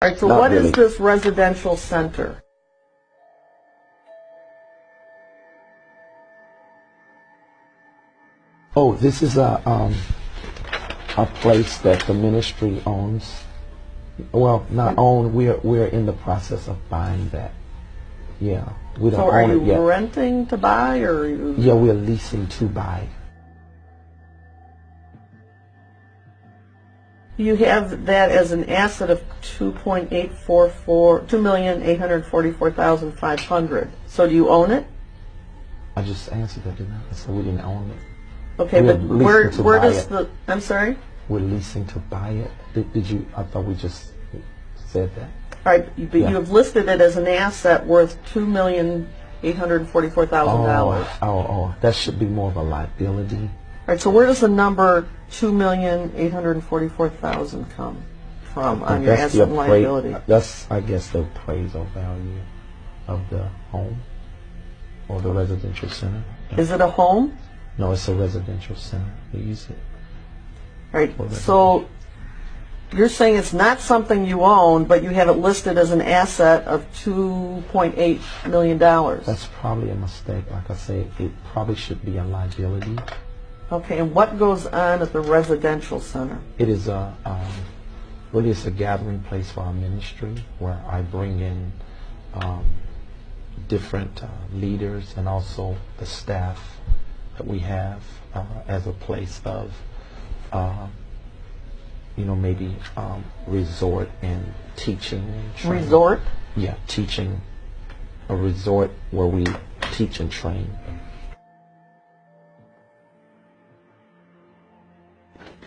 All right, so Not what is really. this residential center? Oh, this is a place that the ministry owns. Well, not own. We're in the process of buying that. Yeah, we don't So are own you it yet. renting to buy, or are you? Yeah, we're leasing to buy. You have that as an asset of 2,844,500. So do you own it? I just answered that, didn't I? I said we didn't own it. Okay, We're but leasing to where buy does it. the? I'm sorry. We're leasing to buy it. Did you? I thought we just said that. All right, but Yeah. you have listed it as an asset worth $2,844,000. Oh, that should be more of a liability. All right, so where does the number 2,844,000 come from on your That's the asset and liability? That's, I guess, the appraisal value of the home or the residential center. Is it a home? No, it's a residential center. We use it. All right, so you're saying it's not something you own, but you have it listed as an asset of $2.8 million. That's probably a mistake. Like I say, it probably should be a liability. Okay, and what goes on at the residential center? It is really it's a gathering place for our ministry where I bring in different leaders and also the staff that we have as a place of maybe resort and teaching and training. Resort? Yeah, teaching. A resort where we teach and train.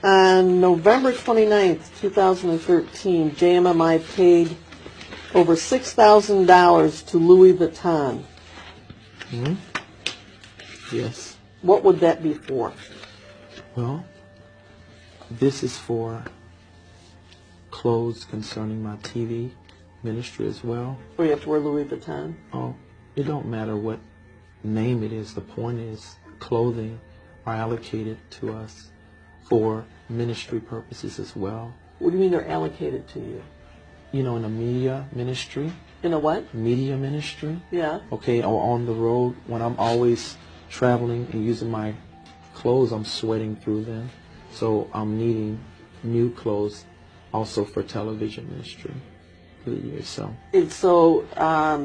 On November 29th, 2013, JMMI paid over $6,000 to Louis Vuitton. Yes. What would that be for? Well, this is for clothes concerning my TV ministry as well. Or you have to wear Louis Vuitton? Oh, it don't matter what name it is. The point is clothing are allocated to us for ministry purposes as well. What do you mean they're allocated to you? You know, in a media ministry. In a what? Media ministry. Yeah. Okay, or on the road when I'm always traveling and using my clothes, I'm sweating through them. So I'm needing new clothes also for television ministry for the year. So And so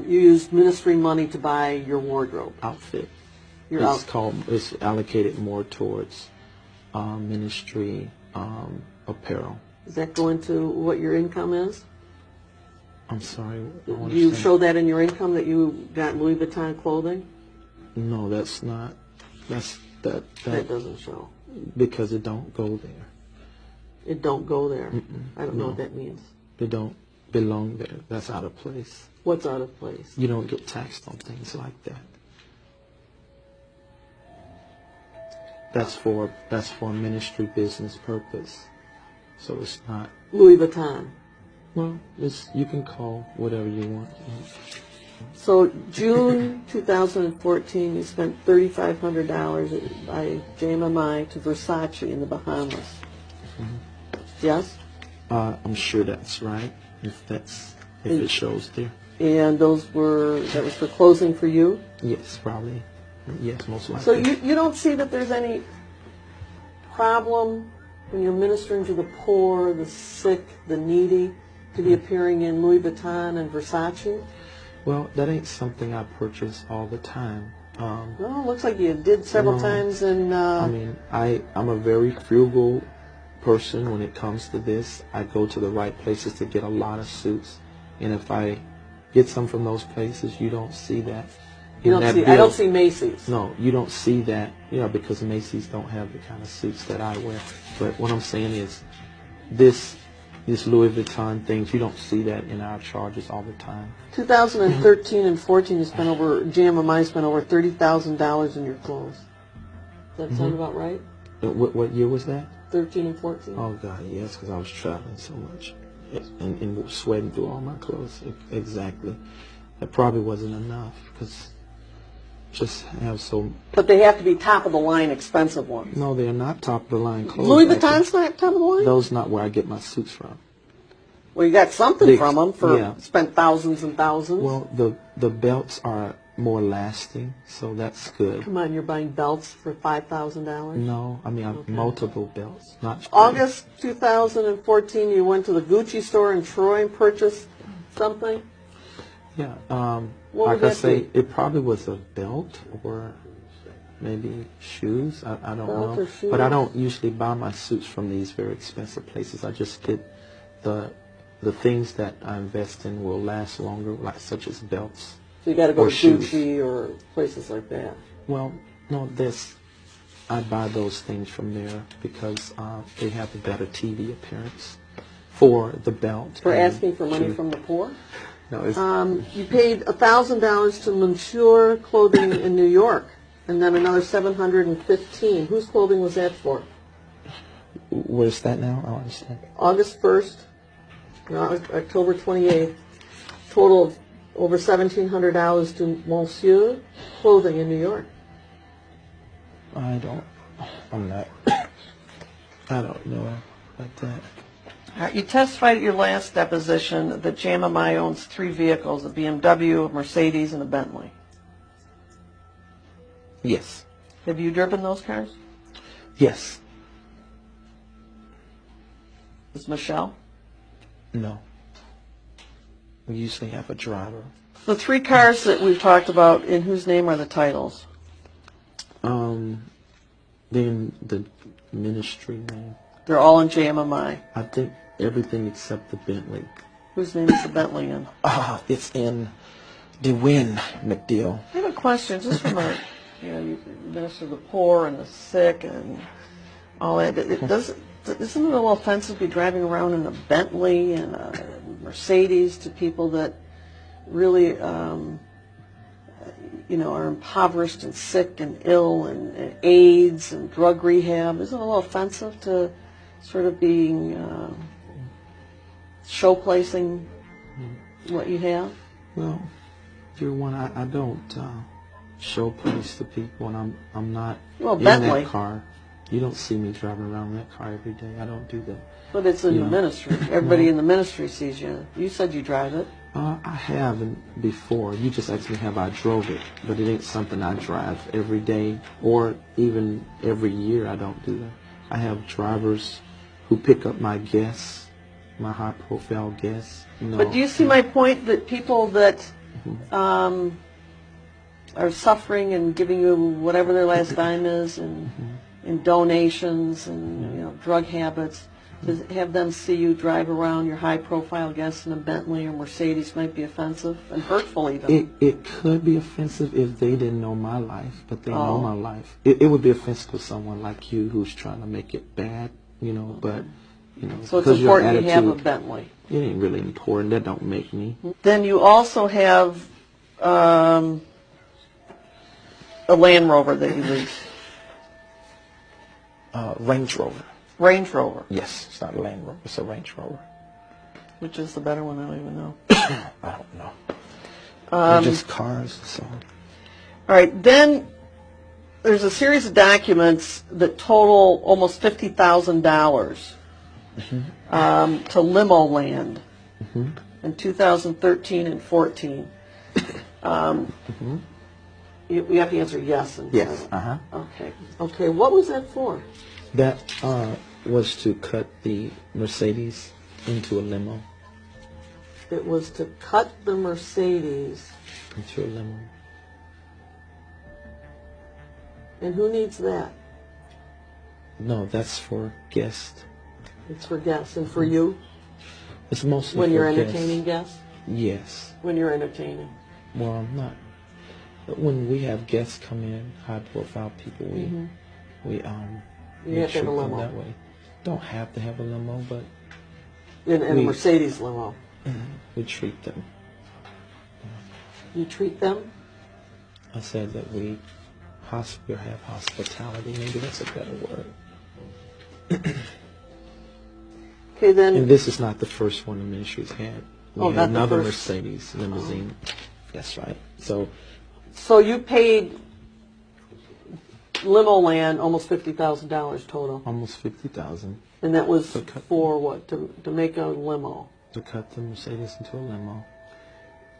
you use ministry money to buy your wardrobe. outfit. Your It's allocated more towards ministry apparel. Does that go into what your income is? I'm sorry. I Do don't you understand. show that in your income that you got Louis Vuitton clothing? No, that's not. That That doesn't show. because it don't go there. It don't go there. I don't know no. what that means. They don't belong there. That's out of place. What's out of place? You don't get taxed on things like that. That's for ministry business purpose. So it's not. Louis Vuitton. Well, you can call whatever you want. So June 2014, you spent $3,500 by JMMI to Versace in the Bahamas. Yes? I'm sure that's right. If it shows there. And that was for clothing for you? Yes, probably. Yes, most likely. So you don't see that there's any problem when you're ministering to the poor, the sick, the needy, to be appearing in Louis Vuitton and Versace? Well, that ain't something I purchase all the time. Well, it looks like you did several times in... I mean, I'm a very frugal person when it comes to this. I go to the right places to get a lot of suits. And if I get some from those places, you don't see that. I don't see Macy's. No, you don't see that, because Macy's don't have the kind of suits that I wear. But what I'm saying is, this Louis Vuitton things, you don't see that in our charges all the time. 2013 and 14, JMMI spent over $30,000 in your clothes. Does that sound about right? What year was that? 13 and 14? Oh, God, yes, because I was traveling so much and sweating through all my clothes. Exactly. That probably wasn't enough because just have so... But they have to be top-of-the-line expensive ones. No, they're not top-of-the-line clothes. Louis Vuitton's not top of the line? Those not where I get my suits from. Well, you got something from them for yeah. spent thousands and thousands. Well, the belts are more lasting, so that's good. Come on, you're buying belts for $5,000. No, I mean multiple belts, not August 2014, you went to the Gucci store in Troy and purchased something. Yeah, What like would I that say, be? it probably was a belt or maybe shoes. I don't Belt know, or shoes. but I don't usually buy my suits from these very expensive places. I just get the things that I invest in will last longer, like such as belts. So you got to go Or to shoes. Gucci or places like that. Well, no, I buy those things from there because they have a better TV appearance for the belt. For and asking for money shoe. from the poor? No, it's, You paid $1,000 to Monsieur Clothing in New York, and then another $715. Whose clothing was that for? where's that now? I don't understand. August 1st, October 28th, total of over $1,700 to Monsieur Clothing in New York. I don't know about that. You testified at your last deposition that JMMI owns 3 vehicles, a BMW, a Mercedes, and a Bentley. Yes. Have you driven those cars? Yes. Is Michelle? No. We usually have a driver. The 3 cars that we've talked about, in whose name are the titles? Then the ministry name. They're all in JMMI. I think everything except the Bentley. Whose name is the Bentley in? It's in DeWin McDill. I have a question, just from a, you minister to the poor and the sick and all that. Isn't it a little offensive to be driving around in a Bentley and a Mercedes to people that really, are impoverished and sick and ill and AIDS and drug rehab? Isn't it a little offensive to sort of being showplacing what you have? Well, dear one, I don't showplace to people, and I'm not in Bentley. that car. You don't see me driving around that car every day. I don't do that. But it's in Yeah. the ministry. Everybody in the ministry sees you. You said you drive it. I haven't before. You just asked me have I drove it, but it ain't something I drive every day or even every year. I don't do that. I have drivers who pick up my guests, my high-profile guests. But do you see my point that people that are suffering and giving you whatever their last dime is and in donations and drug habits, to have them see you drive around your high-profile guests in a Bentley or Mercedes might be offensive and hurtful even. It could be offensive if they didn't know my life, but they know my life. It would be offensive to someone like you who's trying to make it bad, but, So it's because your important you have a attitude, Bentley. it ain't really important. That don't make me. Then you also have a Land Rover that you lease. Range Rover. Range Rover. Yes, it's not a Land Rover. It's a Range Rover. Which is the better one? I don't even know. I don't know. They're just cars, so. All right, then there's a series of documents that total almost $50,000 to Limo Land in 2013 and 14. You have to answer yes. And Yes. Okay. Okay. What was that for? That was to cut the Mercedes into a limo. It was to cut the Mercedes. Into a limo. And who needs that? No, that's for guests. It's for guests and for you It's mostly when for you're guests. entertaining guests. Yes. When you're entertaining. Well, I'm not. But when we have guests come in, high-profile people, we You we have to have a treat them limo. that way. Don't have to have a limo, but In a We- Mercedes limo. we treat them. You treat them. I said that we have hospitality. Maybe that's a better word. Okay, then. And this is not the first one the ministry's had. We Oh, had not the another first. Mercedes limousine. That's right. So So you paid Limo Land almost $50,000 total, almost 50,000 and that was Okay. for what? To make a limo. to cut the Mercedes into a limo.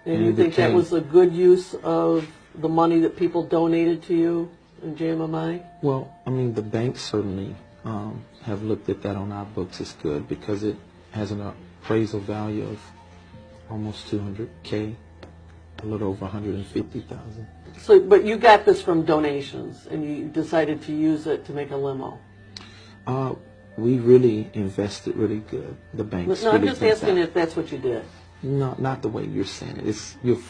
And you think that was a good use of the money that people donated to you in JMMI? Well, I mean, the banks certainly have looked at that on our books as good because it has an appraisal value of almost $200K, a little over $150,000. So, but you got this from donations, and you decided to use it to make a limo. We really invested really good. The banks. No, really I'm just did asking that. if that's what you did. No, not the way you're saying it. It's you're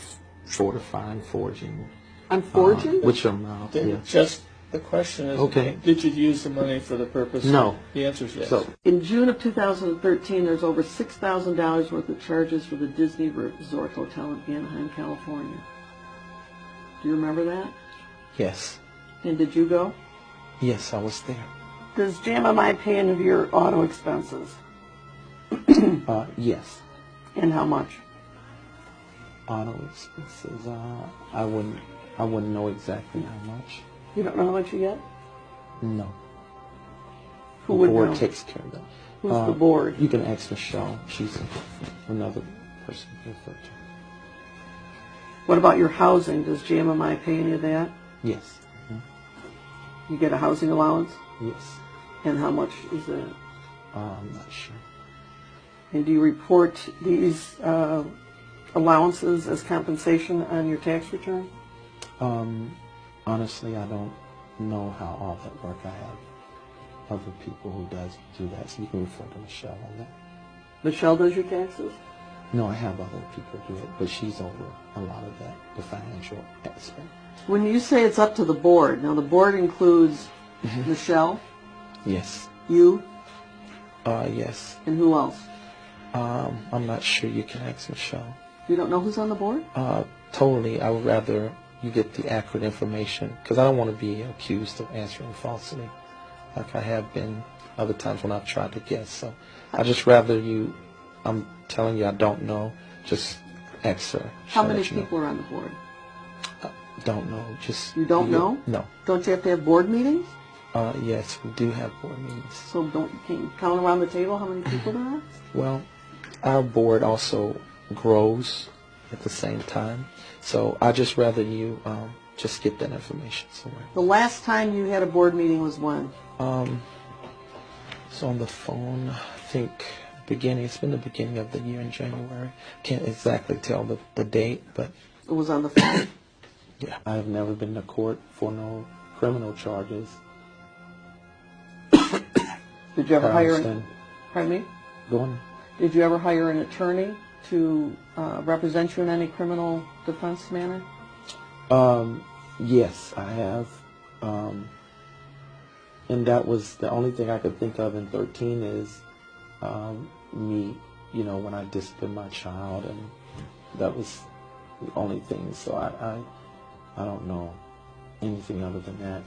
fortifying, forging. I'm forging? With your mouth. Yeah. Just the question is, Okay. did you use the money for the purpose? No. The answer is yes. So In June of 2013, there's over $6,000 worth of charges for the Disney Resort Hotel in Anaheim, California. Do you remember that? yes, And did you go? yes, I was there. Does JMMI pay any of your auto expenses? Yes. And how much? Auto expenses. I wouldn't know exactly how much. You don't know how much you get? No. Who The would board know? takes care of that. Who's the board? You can ask Michelle. She's another person to refer to. What about your housing? Does JMMI pay any of that? Yes. You get a housing allowance? Yes. And how much is that? I'm not sure. And do you report these allowances as compensation on your tax return? Honestly, I don't know how all that works. I have other people who do that, so you can refer to Michelle on that. Michelle does your taxes? No, I have other people do it, but she's over a lot of that, the financial aspect. When you say it's up to the board, now the board includes Michelle, Yes. you, Yes. and who else? I'm not sure. You can ask Michelle. You don't know who's on the board? Totally. I would rather you get the accurate information because I don't want to be accused of answering falsely, like I have been other times when I've tried to guess. So I just rather you. I'm telling you, I don't know. Just ask her. How She'll many let you know. people are on the board? Don't know. Just You don't know? No. Don't you have to have board meetings? Yes, we do have board meetings. So can you count around the table how many people there are? Well, our board also grows at the same time. So I just rather you just get that information somewhere. The last time you had a board meeting was when? So on the phone, I think it's been the beginning of the year in January. Can't exactly tell the date, but It was on the phone. yeah. I have never been to court for no criminal charges. Did you ever hire Understand. pardon me? Go on. Did you ever hire an attorney to represent you in any criminal defense manner? Yes, I have. And that was the only thing I could think of in 13 is me, when I disciplined my child, and that was the only thing. So I don't know anything other than that.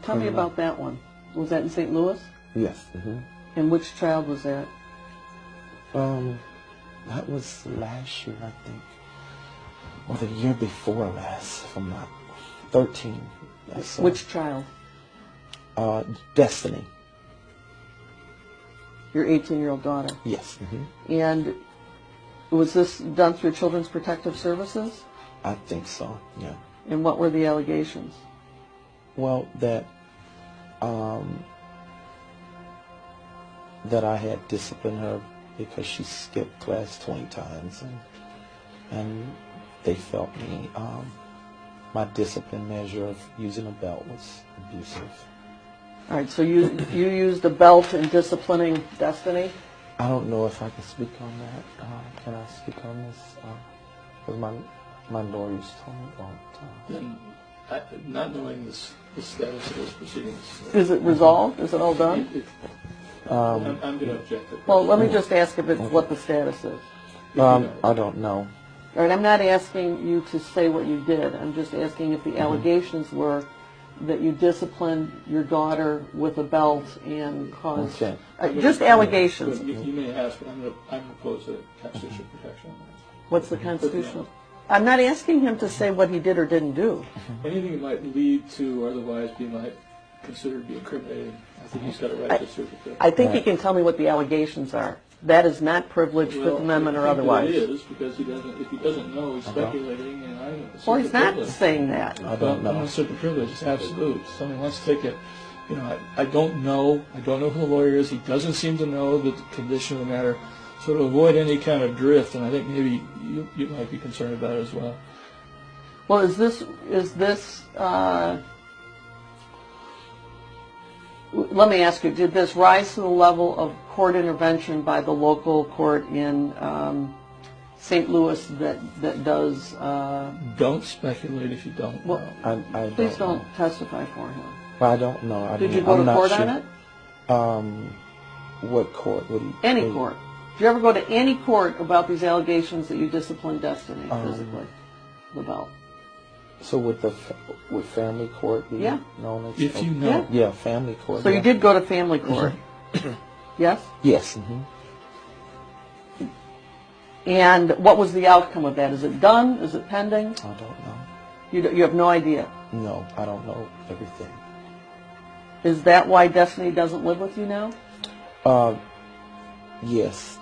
Tell me about that one. Was that in St. Louis? Yes. Mm-hmm. And which child was that? That was last year, I think, or the year before last, if I'm not 13. Yes, Which child? Destiny. Your 18-year-old daughter. Yes. Mm-hmm. And was this done through Children's Protective Services? I think so. Yeah. And what were the allegations? Well, that I had disciplined her because she skipped class 20 times, and they felt my discipline measure of using a belt was abusive. All right, so you used a belt in disciplining Destiny? I don't know if I can speak on that. Can I speak on this? Because my lawyers told me all the time. Then, not knowing the status of those proceedings. Is it resolved? Is it all done? I'm going to object to that. Well, let me just ask if it's what the status is. I don't know. All right, I'm not asking you to say what you did. I'm just asking if the allegations were that you disciplined your daughter with a belt and caused... Okay. Just allegations. But you may ask, but I'm going to oppose a constitutional protection on that. What's the constitutional? I'm not asking him to say what he did or didn't do. Anything that might lead to or otherwise might considered to be incriminating, I think he's got a right to assert it. I think he can tell me what the allegations are. that is not privilege, Fifth Amendment or I think that otherwise. it is, because if he doesn't know, he's speculating, and I assert Or the he's not privilege. saying that. I don't I'm know. going to assert the privilege. It's absolute. Somebody wants to take it. You know, I don't know. I don't know who the lawyer is. He doesn't seem to know the condition of the matter. So to avoid any kind of drift, and I think maybe you might be concerned about it as well. Well, is this let me ask you, did this rise to the level of court intervention by the local court in St. Louis that does... Don't speculate if you don't know. Well, I please don't know. don't testify for him. Well, I don't know. Did you go to court on it? What court? What do you, Any what- court. Did you ever go to any court about these allegations that you disciplined Destiny physically? LaBelle? So with with family court being Yeah. known as... If you know. Yeah, family court. So yeah. you did go to family court? Yes? Yes. Mm-hmm. And what was the outcome of that? Is it done? Is it pending? I don't know. You have no idea. No, I don't know everything. Is that why Destiny doesn't live with you now? Yes.